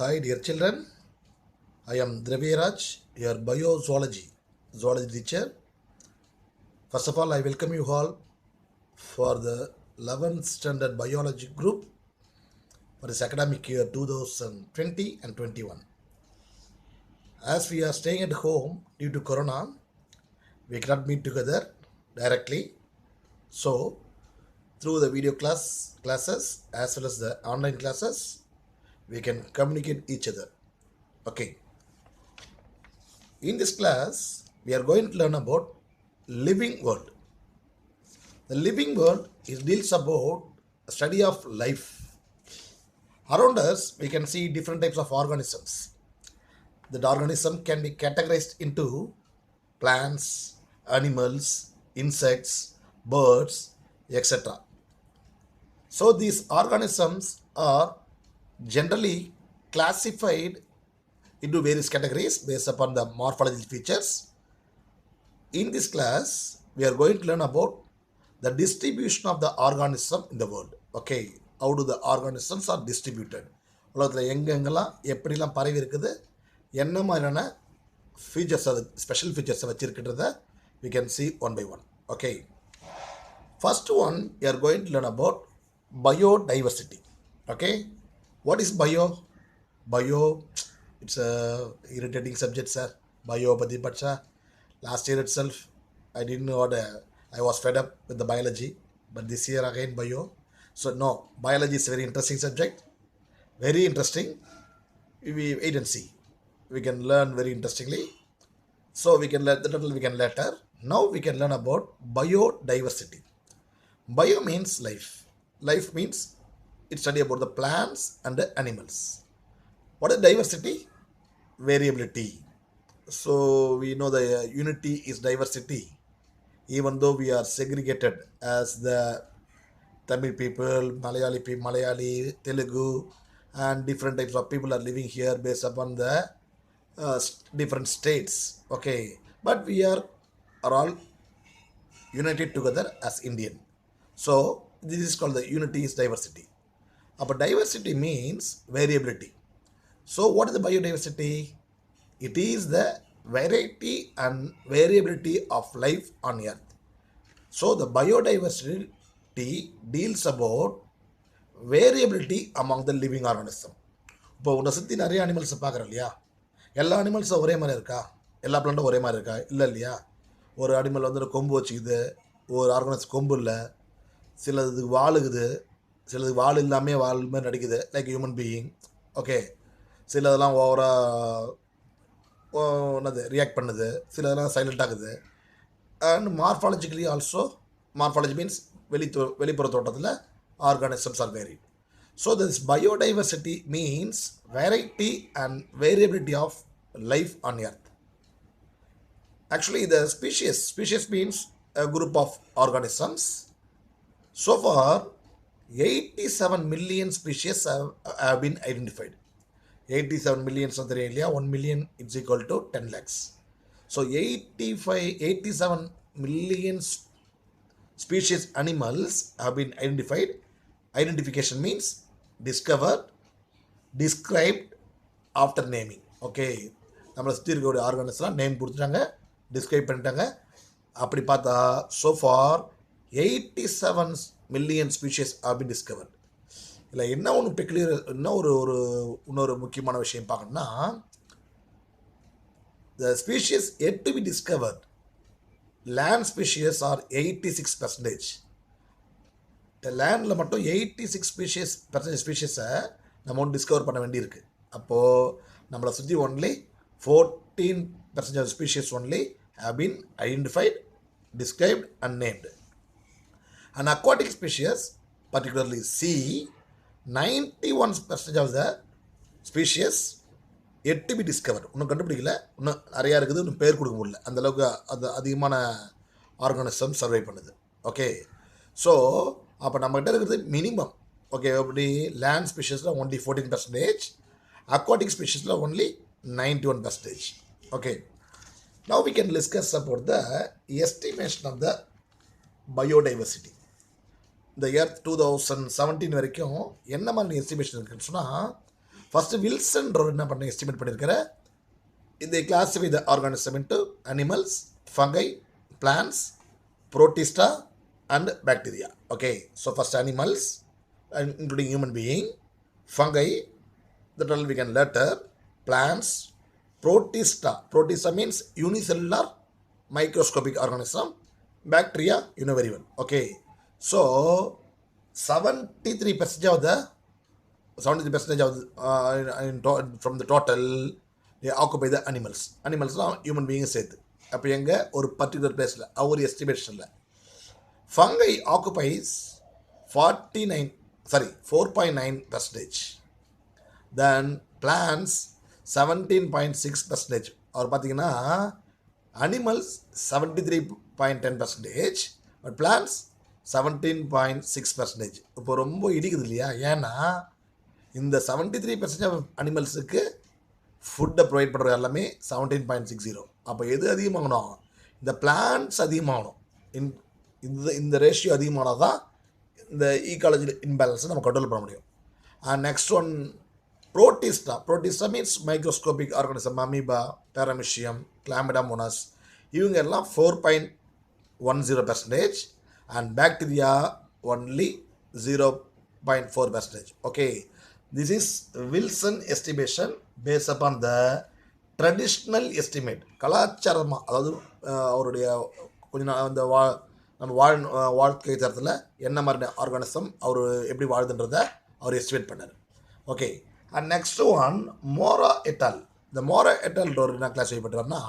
Hi dear children, I am Draviraj, your zoology teacher. First of all, I welcome you all for the 11th standard biology group for this academic year 2020 and 21. As we are staying at home due to corona, we cannot meet together directly. So through the video classes as well as the online classes, we can communicate each other. Okay. In this class, we are going to learn about living world. The living world deals about a study of life. Around us, we can see different types of organisms. The organism can be categorized into plants, animals, insects, birds, etc. So these organisms are generally classified into various categories based upon the morphological features. In this class, we are going to learn about the distribution of the organism in the world. Okay, how do the organisms are distributed? உலகத்தில் எங்கெங்கெல்லாம் எப்படிலாம் பரவி இருக்குது, என்ன மாதிரியான features அது special ஃபீச்சர்ஸை வச்சுருக்கின்றத we can see one by one. Okay, first one we are going to learn about biodiversity. Okay, what is bio? Bio, it's a irritating subject, sir. Bio பற்றி படிச்சா last year itself I didn't know what I was fed up with the biology, but this year again bio. So no, biology is a very interesting subject, very interesting. We wait and see. We can learn very interestingly. So we can learn the total we can later. Now we can learn about biodiversity. Bio means life. Life means it study about the plants and the animals. What is diversity? Variability. So we know the unity is diversity. Even though we are segregated as the Tamil people, Malayali, Telugu, and different types of people are living here based upon the different states. Okay, but we are all united together as Indian. So this is called the unity is diversity. But diversity means variability. So what is the biodiversity? It is the variety and variability of life on earth. So the biodiversity deals about variability among the living organism. இப்போ உன்னை சுற்றி நிறைய அனிமல்ஸை பார்க்குறோம் இல்லையா, எல்லா அனிமல்ஸும் ஒரே மாதிரி இருக்கா? எல்லா பிளான்ட்டும் ஒரே மாதிரி இருக்கா? இல்லை இல்லையா. ஒரு அனிமல் வந்து கொம்பு வச்சுக்குது, ஒரு ஆர்கனைஸ் கொம்பு இல்லை, சிலதுக்கு வாழுகுது, சிலதுக்கு வால் இல்லாமல் வால் மாதிரி நடிக்குது லைக் ஹியூமன் பீயிங். ஓகே, சிலதெல்லாம் ஓவராக என்னது ரியாக்ட் பண்ணுது, சிலதெல்லாம் சைலண்ட் ஆகுது. And morphologically also, morphology means வெளிப்புற தோட்டத்தில் organisms are varied. So this biodiversity means variety and variability of life on earth. Actually, the species means a group of organisms. So far, 87 million species have been identified. 87 million area, 1 million is equal to 10 lakhs. So 87 million species animals have been identified. Identification means discovered, described after naming. Okay, நம்மளை சுற்றி இருக்கக்கூடிய ஆர்கானிஸ்லாம் name கொடுத்துட்டாங்க, describe பண்ணிட்டாங்க. அப்படி பார்த்தா so far 87 million species have been discovered. இல்லை என்ன ஒன்று பெக்லியர், இன்னொரு முக்கியமான விஷயம் பார்க்கணும்னா, the species yet to be discovered, land species are 86%. இந்த லேண்டில் மட்டும் 86% ஸ்பீஷீஸை நம்ம ஒன்று டிஸ்கவர் பண்ண வேண்டியிருக்கு. அப்போது நம்மளை சுற்றி only 14% of species only have been identified, described and named. And aquatic species, particularly sea, 91% of the species yet to be discovered. இன்னும் கண்டுபிடிக்கல, இன்னும் நிறையா இருக்குது, இன்னும் பேர் கொடுக்க முடியல. அந்தளவுக்கு அது அதிகமான ஆர்கானிசம் சர்வை பண்ணுது. ஓகே, ஸோ அப்போ நம்மகிட்ட இருக்கிறது மினிமம். ஓகே, அப்படி லேண்ட் ஸ்பீஷஸில் ஒன்லி 14%, அக்வாட்டிக் ஸ்பீஷஸில் only 91%. Okay, now we can discuss about the estimation of the biodiversity. இந்த இயர் 2017 வரைக்கும் என்ன மாதிரி எஸ்டிமேஷன் இருக்குன்னு சொன்னால், ஃபர்ஸ்ட் வில்சன் என்ன பண்ண எஸ்டிமேட் பண்ணியிருக்கிற they classify the organism into animals, fungi, plants, protista, and bacteria. Okay, so first animals, including human being, fungi, that all we can later, plants, protista. Protista means unicellular microscopic organism, bacteria, you know very well. Okay, so 73% of the 73% of from the total they occupy the animals. Animalsலாம் human beings சேர்த்து. அப்போ எங்கே ஒரு particular பிளேஸில் ஒரு எஸ்டிமேஷனில் fungi occupies 4.9%. தென் plans 17.6%. அவர் பார்த்தீங்கன்னா animals 73.10%, but plans 17.6%. இப்போ ரொம்ப இடிக்குது இல்லையா? ஏன்னா இந்த 73% ஆஃப் அனிமல்ஸுக்கு ஃபுட்டை ப்ரொவைட் பண்ணுறது எல்லாமே 17.60. அப்போ எது அதிகமாகணும்? இந்த பிளான்ட்ஸ் அதிகமாகணும். இந்த ரேஷியோ அதிகமானால் தான் இந்த ஈகாலஜி இன்பேலன்ஸை நம்ம கண்ட்ரோல் பண்ண முடியும். And next one protista. Protista means microscopic organism, amoeba, paramecium, chlamydomonas, இவங்க எல்லாம் 4.10%. And bacteria only 0.4%. Okay, this is Wilson estimation based upon the traditional estimate. கலாச்சாரமாக, அதாவது அவருடைய கொஞ்சம் அந்த நம்ம வாழ்க்கை தரத்தில் என்ன மாதிரி ஆர்கானிசம் அவர் எப்படி வாழுதுன்றதை அவர் எஸ்டிமேட் பண்ணார். Okay, and next one Mora et al. இந்த மோரா எட்டால் ஒரு என்ன கிளாஸிஃபை பண்ணுறாருன்னா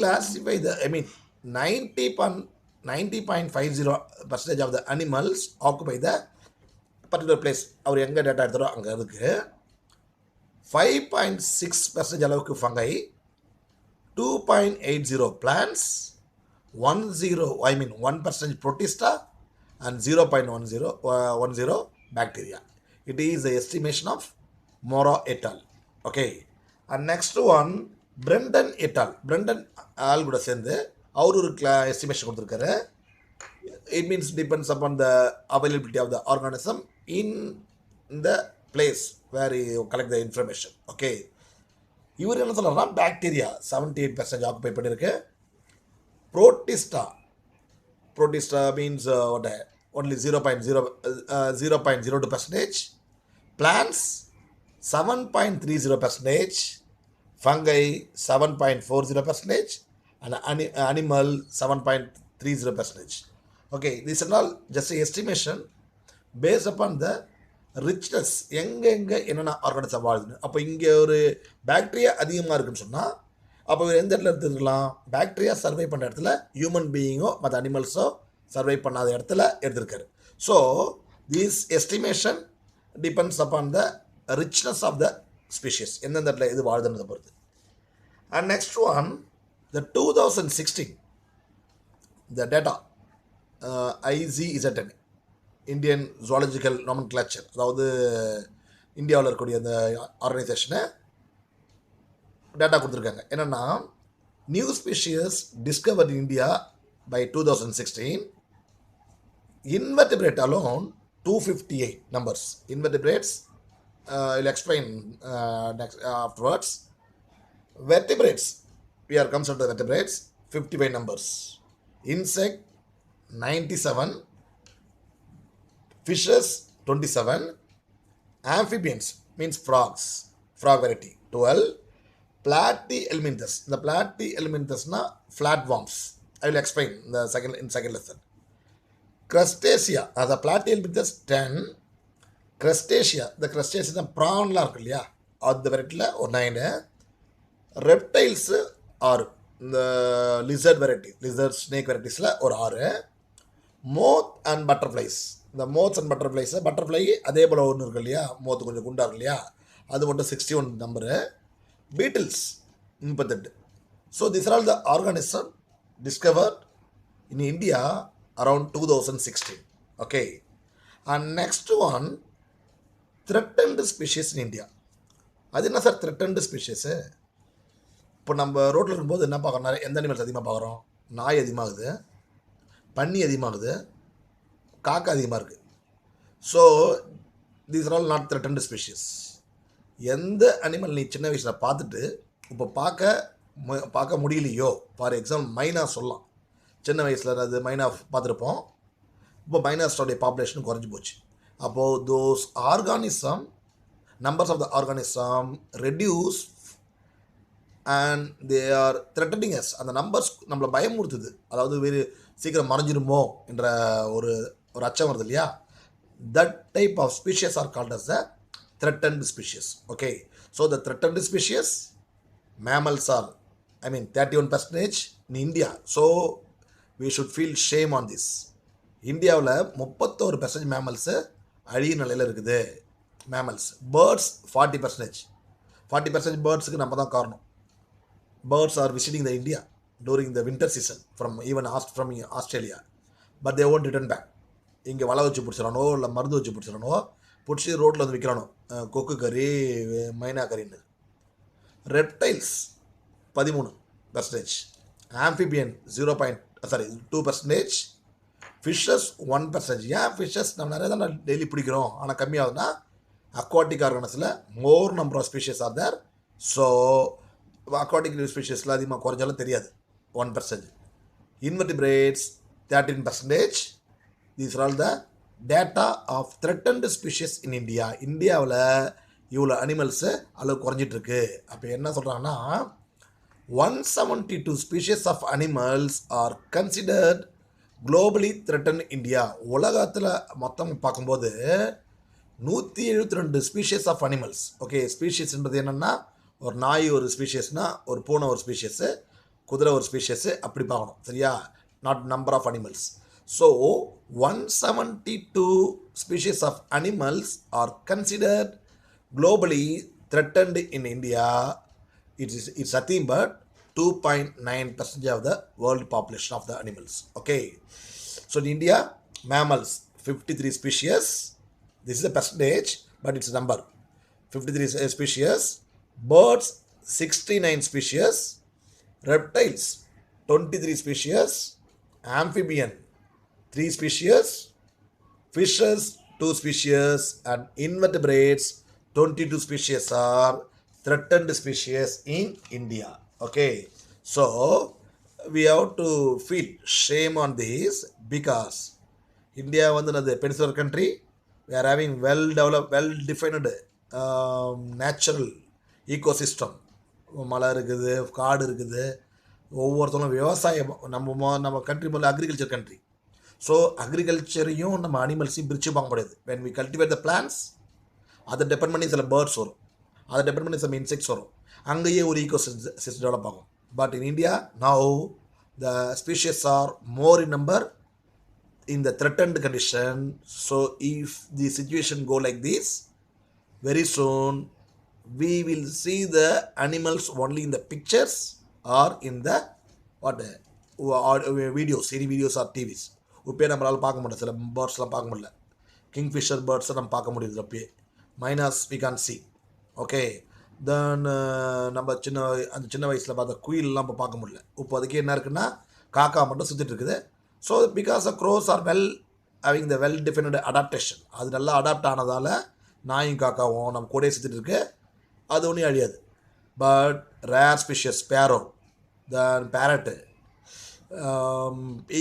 classify the 90.50% of the animals occupy the particular place. அவர் எங்கே டேட்டா எடுத்தாரோ அங்கே இருக்குது. 5.6% அளவுக்கு fungi, 2.80 plants, 1% protista, and 0.10 bacteria. It is the estimation of Mora et al. Okay, and next one Brenden et al. Brenden all கூட சேர்ந்து அவர் ஒரு estimation கொடுத்துருக்காரு. It means depends upon the availability of the organism in the place where you collect the information. Okay, இவர் என்ன சொல்கிறாருன்னா bacteria 78% occupy பண்ணியிருக்கு. Protista means what? Only 0.02%. Plants 7.30%. Fungi 7.40%. And animal 7.30%. Okay, this is all just an estimation based upon the richness. எங்கே என்னென்ன organism வாழுதுன்னு. அப்போ இங்கே ஒரு bacteria அதிகமாக இருக்குன்னு சொன்னால் அப்போ எந்த இடத்துல எடுத்துருக்கலாம்? பாக்டீரியா சர்வை பண்ணுற இடத்துல ஹியூமன் பீயிங்கோ மற்ற அனிமல்ஸோ சர்வை பண்ணாத இடத்துல எடுத்திருக்காரு. So this estimation depends upon the richness of the species, எந்தெந்த இடத்துல இது வாழுதுன்றதை பொறுத்து. And next one the 2016 the data IZN, Indian zoological nomenclature, அதாவது இந்தியாவில் இருக்கக்கூடிய அந்த ஆர்கனைசேஷனை டேட்டா கொடுத்துருக்காங்க. என்னென்னா new species discovered in India by 2016. Invertebrate alone 258 numbers. Invertebrates, I'll explain next afterwards. Vertebrates, we are comes to the vertebrates, 55 numbers. Insect 97, fishes 27, amphibians means frogs, frog variety 12, platyhelminthes. The platyhelminthes na flatworms. I will explain in second lesson. Crustacea, the platyhelminthes 10, crustacea, the crustacea the prawn la irukku illaya, adha variety la or 9. Reptiles are the lizard variety, lizard snake varieties la or 6. Moth and butterflies, the moths and butterflies, butterfly அதே போல் ஒன்று இருக்கு இல்லையா, மோத்து கொஞ்சம் குண்டா இருக்கு இல்லையா, அது மட்டும் 61 number. Beetles 38. So these are all the organisms discovered in India around 2016. Okay, and next one threatened species in India. அது என்ன சார் threatened species? இப்போ நம்ம ரோட்டில் இருக்கும்போது என்ன பார்க்குறோம்? எந்த அனிமல்ஸ் அதிகமாக பார்க்குறோம்? நாய் அதிகமாகுது, பன்னி அதிகமாகுது, காக்கா அதிகமாக இருக்குது. So these are all not threatened species. எந்த அனிமல் நீ சின்ன வயசில் பார்த்துட்டு இப்போ பார்க்க முடியலையோ, ஃபார் எக்ஸாம்பிள் மைனா சொல்லலாம். சின்ன வயசில் அது மைனா பார்த்துருப்போம். இப்போ மைனாஸோடைய பாப்புலேஷன் குறைஞ்சி போச்சு. அப்போது those organism, numbers of the organism reduce and they are threatening us. அந்த நம்பர்ஸ் நம்மளை பயமுறுத்துது. அதாவது வேறு சீக்கிரம் மறைஞ்சிருமோ என்ற ஒரு ஒரு அச்சம் வருது இல்லையா? That type of species are called as the threatened species. Okay, so the threatened species mammals are, I mean, 31% in India. So we should feel shame on this. இந்தியாவில் 31% மேமல்ஸ் அழிய நிலையில் இருக்குது. மேமல்ஸ். பேர்ட்ஸ் 40% பேர்ட்ஸுக்கு நம்ம தான் காரணம். Birds are visiting the India during the winter season from Australia, but they won't return back. இங்கே வலை வச்சு பிடிச்சிடறானோ இல்லை மருந்து வச்சு பிடிச்சிடறானோ, பிடிச்சி ரோட்டில் வந்து விற்கிறானோ கொக்கு கறி, மைனா கறின்னு. Reptiles 13%, amphibian 2%, fishes 1%. ஏன் ஃபிஷ்ஷஸ் நம்ம நிறைய தான் டெய்லி பிடிக்கிறோம் ஆனால் கம்மியாகுதுன்னா, அக்வாட்டிக் ஆர்கனஸில் more number of species are there. So aquatic ஸ்பீஷியஸில் அதிகமாக குறைஞ்சாலும் தெரியாது. 1%. Invertebrates 13%. These are all the data of threatened species in India. இந்தியாவில் இவ்வளோ அனிமல்ஸு அளவு குறைஞ்சிட்ருக்கு. அப்போ என்ன சொல்கிறாங்கன்னா, 172 species of animals are considered globally threaten India. உலகத்தில் மொத்தம் பார்க்கும்போது 172 ஸ்பீஷியஸ் ஆஃப் அனிமல்ஸ். ஓகே, ஸ்பீஷியஸ்ன்றது என்னென்னா, ஒரு நாய் ஒரு ஸ்பீஷியஸ்னால், ஒரு பூனை ஒரு ஸ்பீஷியஸு, குதிரை ஒரு ஸ்பீஷியஸு, அப்படி பார்க்கணும். சரியா? Not number of animals. So 172 species of animals are considered globally threatened in India. It's nothing but 2.9% of the world population of the animals. Okay, so in India, mammals 53 species. This is a percentage, but it's a number. 53 species. Birds 69 species. Reptiles 23 species. Amphibian 3 species, fishes 2 species, and invertebrates 22 species are threatened species in India. Okay, so we have to feel shame on this because India is a peninsular country. We are having well developed, well defined natural ecosystem. மலை இருக்குது, காடு இருக்குது, ஒவ்வொருத்தரும் விவசாயம். நம்ம country முதல்ல agriculture country. So அக்ரிகல்ச்சரையும் நம்ம அனிமல்ஸையும் பிரித்து பார்க்க முடியாது. When we cultivate the plants, அதை டிபெண்ட் பண்ணி சில பேர்ட்ஸ் வரும், அதை டிபெண்ட் பண்ணி சில இன்செக்ட்ஸ் வரும். அங்கேயே ஒரு ஈகோ சிஸ்டம் டெவலப் ஆகும். But in India now the species are more in number in the threatened condition. So if the situation go like this, very soon we will see the animals only in the pictures or in the videos, any videos or TVs. இப்போ நம்மளால் பார்க்க முடியல, சில பேர்ட்ஸ்லாம் பார்க்க முடியல. Kingfisher பேர்ட்ஸை நம்ம பார்க்க முடியுது அப்பயே. மைனாஸ் வி கான் சி. ஓகே, தென் நம்ம சின்ன வயசில் பார்த்த குயிலெலாம் இப்போ பார்க்க முடியல. இப்போ அதுக்கு என்ன இருக்குன்னா, காக்கா மட்டும் சுற்றிட்டு இருக்குது. So because of crows are having the well defined adaptation. அது நல்லா அடாப்ட் ஆனதால் நாயும் காக்காவும் நம்ம கூடயே சுற்றிட்டு இருக்கு. அது ஒன்றும் அழியாது. But rare species Sparrow, then பேரட்டு,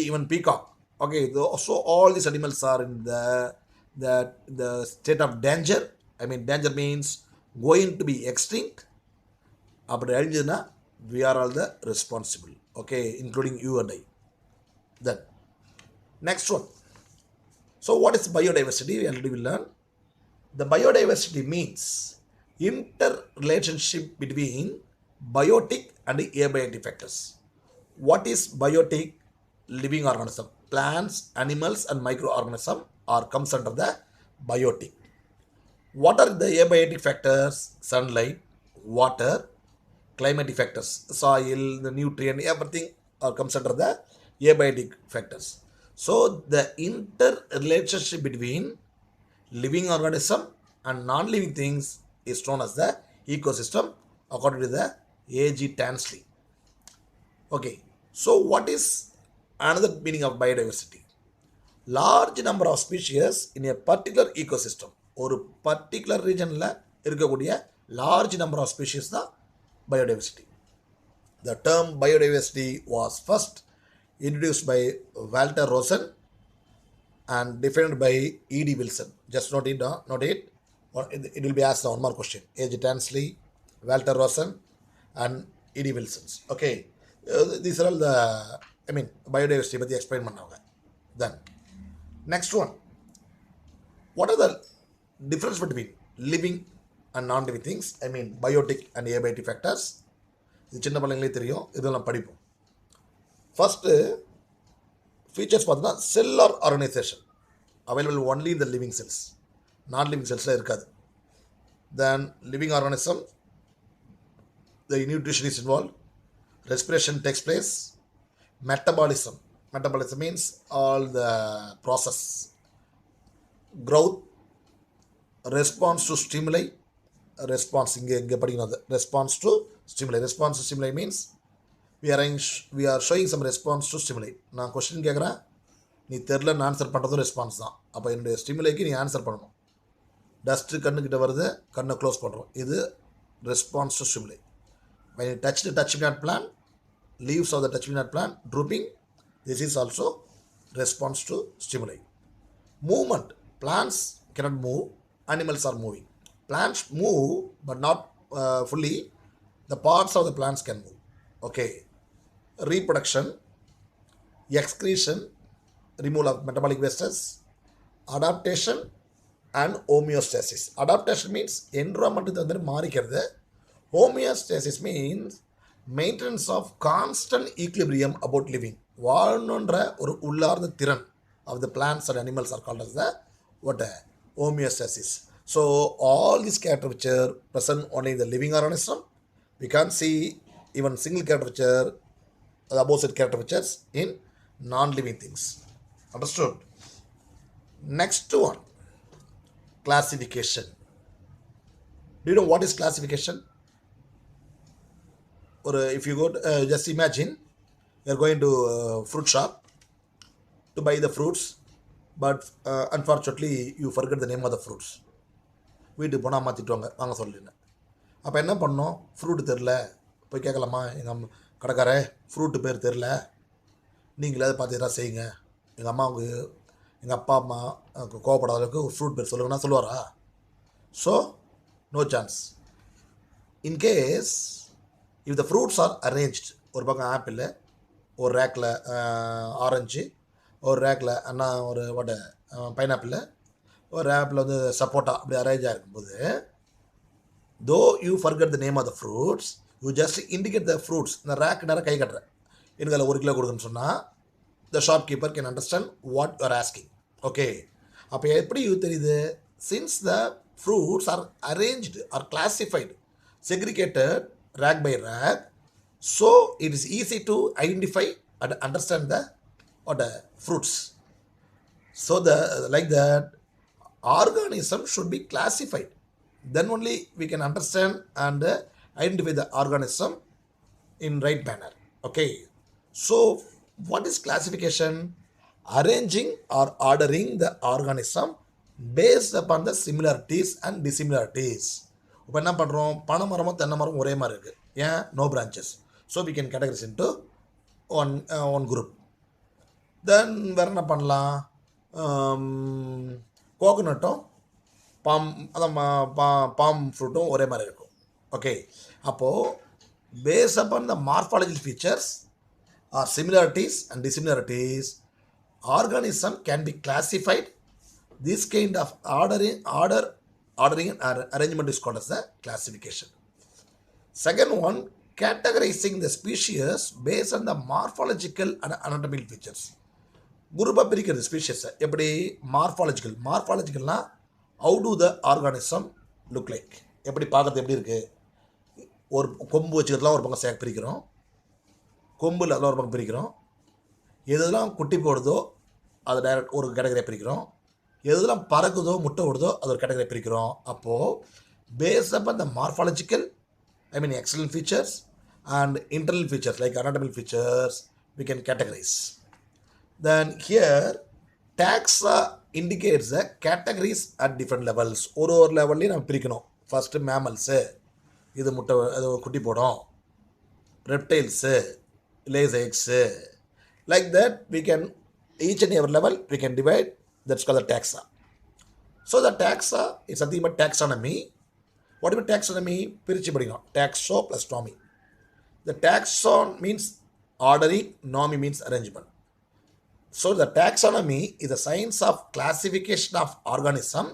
even peacock. Okay, so all these animals are in the state of danger. I mean, danger means going to be extinct. அப்படி அழிஞ்சதுன்னா we are all the responsible. Okay, including you and I. Then next one. So what is biodiversity? We already will learn. The biodiversity means interrelationship between biotic and abiotic factors. What is biotic? Living organism. Plants, animals and microorganisms are comes under the biotic. What are the abiotic factors? Sunlight, water, climatic factors, soil, the nutrient, everything are comes under the abiotic factors. So the interrelationship between living organism and non-living things is known as the ecosystem according to the A.G. Tansley. Okay, so what is another meaning of biodiversity? Large number of species in a particular ecosystem. ஒரு particular ரீஜனில் இருக்கக்கூடிய large number of species the biodiversity. The term biodiversity was first introduced by Walter Rosen and defined by E.D. Wilson. Just note it, note it. It will be asked one more question. A.J. Tansley, Walter Rosen, and E.D. Wilson's. Okay. These are all the, biodiversity, but they explain now. Then, next one. What are the difference between living and non-living things? Biotic and abiotic factors. இது சின்ன பிள்ளைங்களே தெரியும், இதெல்லாம் படிப்போம். First features பார்த்தீங்கன்னா cellular organisation available only இந்த living cells, நான் living செல்ஸில் இருக்காது. Then living organism, the nutrition is involve, respiration takes place, metabolism means all the process, growth, response to stimuli, response இங்கே படிக்கணும். அது response to stimuli means we are showing some response to stimuli. நான் question கேட்குறேன், நீ தெரிலன்னு answer பண்ணுறதும் response தான். அப்போ என்னுடைய ஸ்டிமுலைக்கு நீ ஆன்சர் பண்ணணும். டஸ்ட்டு கண்ணுக்கிட்ட வருது, கண்ணை க்ளோஸ் பண்ணுறோம், இது response to ஸ்டிமுலை. when you touch the touch-me-not plant, leaves of the touch-me-not plant drooping, this is also response to stimuli. Movement, plants cannot move, animals are moving. Plants move but not fully, the parts of the plants can move. Okay. Reproduction, excretion, removal of metabolic wastes, adaptation and homeostasis. Adaptation means environment வந்து மாறிக்கிறது. Homeostasis means maintenance of constant equilibrium about living. வாழணுன்ற ஒரு உள்ளார்ந்த திறன் of the plants and animals are called as the homeostasis. So all these character which are present only in the living organism, we can't see even single character which are the opposite character which are in non-living things. Understood? Next one, classification. Do you know what is classification? Or if you go to, just imagine you are going to a fruit shop to buy the fruits, but unfortunately you forget the name of the fruits. வீட்டுக்கு போனால் மாற்றிட்டுவாங்க, வாங்க சொல்லிடுங்க. அப்போ என்ன பண்ணோம், fruit தெரில, போய் கேட்கலாமா, எங்கள் கடைக்கார ஃப்ரூட்டு பேர் தெரில, நீங்களே அதை பார்த்து எதாவது செய்யுங்க, எங்கள் அப்பா அம்மா கோவப்படாத அளவுக்கு ஒரு ஃப்ரூட் பேர் சொல்லுங்கன்னா சொல்லுவாரா? So no chance. In case if the fruits are arranged, ஒரு பக்கம் ஆப்பிள், ஒரு ரேக்கில் ஆரஞ்சு, ஒரு ரேக்கில் ஒரு பைனாப்பிள், ஒரு ஆப்பிள் வந்து சப்போட்டா, அப்படி அரேஞ்ச் ஆகிருக்கும்போது, though you forget the name of the fruits, you just indicate the fruits. இந்த ரேக் நேரம் கை கட்டுறேன், எனக்கு அதில் 1 கிலோ கொடுக்குன்னு சொன்னால் the shopkeeper can understand what you are asking. Okay, அப்போ எப்படி யூ தெரியுது? Since the fruits are arranged are classified, segregated rack by rack, so it is easy to identify and understand the fruits. So like that organism should be classified, then only we can understand and identify the organism in right manner. Okay, so what is classification? Arranging or ordering the organism based upon the similarities and dissimilarities. இப்போ என்ன பண்ணுறோம், பனை மரமும் தென்னை மரம் ஒரே மாதிரி இருக்குது, ஏன்? No branches. So we can categorise into one group. Then வேறு என்ன பண்ணலாம், கோகோனட்டும் பாம் ஃப்ரூட்டும் ஒரே மாதிரி இருக்கும். ஓகே, அப்போது base upon the morphological features are similarities and dissimilarities, organism can be classified. This kind of ordering and arrangement is called as the classification. Second one, categorizing the species based on the morphological and anatomical features. குரூப்பாக பிரிக்கிறது ஸ்பீஷியஸை எப்படி? மார்ஃபாலஜிக்கல்னா how do the organism look like, எப்படி பார்க்குறது, எப்படி இருக்குது? ஒரு கொம்பு வச்சுக்கிறதுலாம் ஒரு பக்கம் பிரிக்கிறோம், கொம்பு அதெல்லாம் ஒரு பக்கம் பிரிக்கிறோம், எதெல்லாம் குட்டி போடுதோ அதை டைரக்ட் ஒரு கேட்டகரியாக பிரிக்கிறோம், எதெல்லாம் பறக்குதோ முட்டை விடுதோ அது ஒரு கேட்டகரி பிரிக்கிறோம். அப்போது based upon the morphological, external features and internal features like anatomical features we can categorize. Then here taxa indicates the categories at different levels. ஒரு லெவல்லையும் நம்ம பிரிக்கணும். ஃபஸ்ட்டு மேமல்ஸு, இது முட்டை அது குட்டி போடும். Reptiles, lays eggs. Like that, we can, each and every level, we can divide. That's called the taxa. So the taxa is something but taxonomy. What is taxonomy? Pirichi padikkom. Taxo plus nomy. The taxon means ordering, nomy means arrangement. So the taxonomy is the science of classification of organism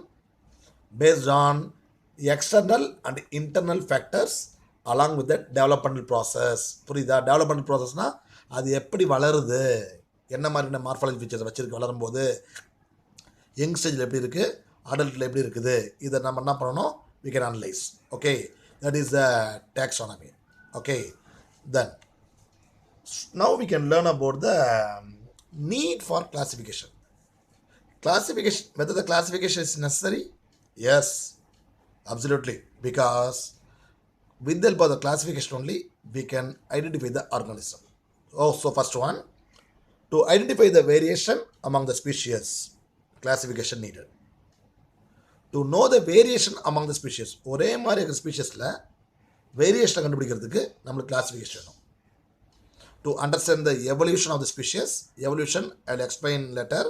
based on external and internal factors along with the developmental process. புரியுதா? Development ப்ராசஸ்னால் அது எப்படி வளருது, என்ன மாதிரியான morphology features வச்சுருக்கு வளரும்போது, young ஸ்டேஜில் எப்படி இருக்குது, அடல்ட்டில் எப்படி இருக்குது, இதை நம்ம என்ன பண்ணணும், we can analyze. Okay, that is the taxonomy. Okay, then now we can learn about the need for classification. Classification, whether the classification is necessary? Yes, absolutely, because with the help of the classification only we can identify the organism. Oh, so first one, to identify the variation among the species, classification needed. To know the variation among the species, ஒரே மாதிரி இருக்கிற ஸ்பீஷியஸில் வேரியேஷனை கண்டுபிடிக்கிறதுக்கு நம்மளுக்கு classification வேணும். To understand the evolution of the species, evolution I will explain later.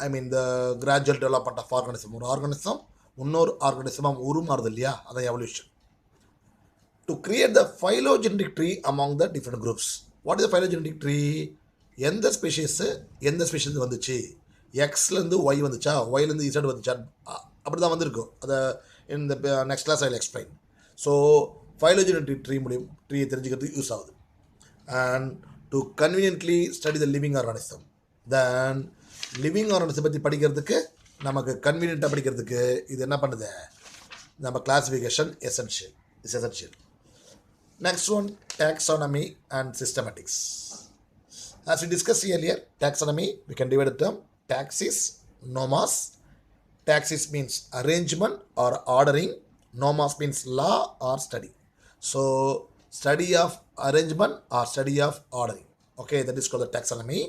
I mean the gradual development of organism. ஒரு organism இன்னொரு ஆர்கானிசமாக உருமாறுது இல்லையா, அதான் evolution. To create the phylogenetic tree among the different groups. What is the phylogenetic tree? எந்த species எந்த species வந்துச்சு, எக்ஸ்லேருந்து Y வந்துச்சா, ஒய்லேருந்து Z வந்துச்சா, அப்படி தான் வந்திருக்கும். அதை இந்த next class I will explain. So phylogenetic tree மூலியம் ட்ரீயை தெரிஞ்சுக்கிறதுக்கு யூஸ் ஆகுது. And to conveniently study the living organism. Then living organism பற்றி படிக்கிறதுக்கு, நமக்கு கன்வீனியண்ட்டாக படிக்கிறதுக்கு இது என்ன பண்ணுது, நம்ம classification essential, is essential. Next one, taxonomy and systematics. As we discussed earlier, taxonomy, we can divide the term taxis, nomos. Taxis means arrangement or ordering. Nomos means law or study. So, study of arrangement or study of ordering. Okay, that is called the taxonomy.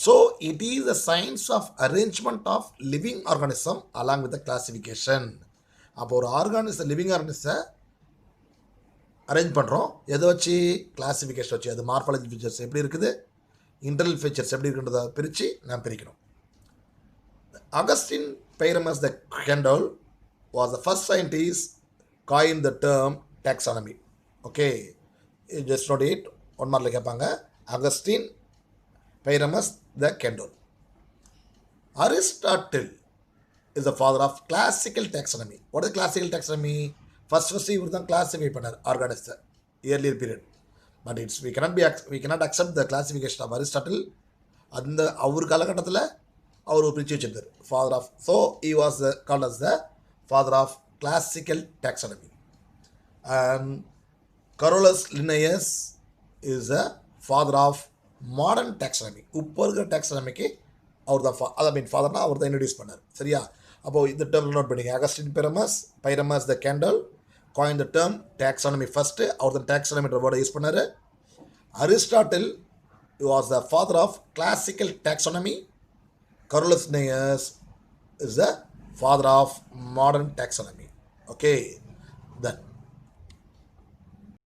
So, it is the science of arrangement of living organism along with the classification. அப்போ ஒரு organism, living organism arrange பண்ணுறோம் எதை வச்சு, classification வச்சு. அது morphology features எப்படி இருக்குது, internal features எப்படி இருக்குன்றதை பிரித்து நான் பிரிக்கணும். Augustine Pyramus the Kendall was the first scientist coined the term taxonomy. Okay, you just note it. One மார்க்கில் கேட்பாங்க. Augustine Pyramus the Kendall. Aristotle is the father of classical taxonomy. What is classical taxonomy? First இவர் தான் classify பண்ணார் ஆர்கானிசத்தை, earlier period. But we cannot accept the classification of Aristotle. அந்த அவர் காலகட்டத்தில் அவர் பிரித்து வச்சிருந்தார், father of. So he was called as the father of classical taxonomy. And Carolus Linnaeus is the father of modern taxonomy. இப்போ இருக்கிற டாக்ஸானமிக்கு அவர் தான் அதை மீன் ஃபாதர்னா அவர் தான் இன்ட்ரடியூஸ் பண்ணார். சரியா? அப்போது இந்த டேர்ம் நோட் பண்ணிங்க. Augustin Pyramus de Candolle coined the term taxonomy first. அவர் தான் taxonomy வேர்டை யூஸ் பண்ணார். Aristotle was the father of classical taxonomy. Carolus Linnaeus is the father of modern taxonomy. Okay.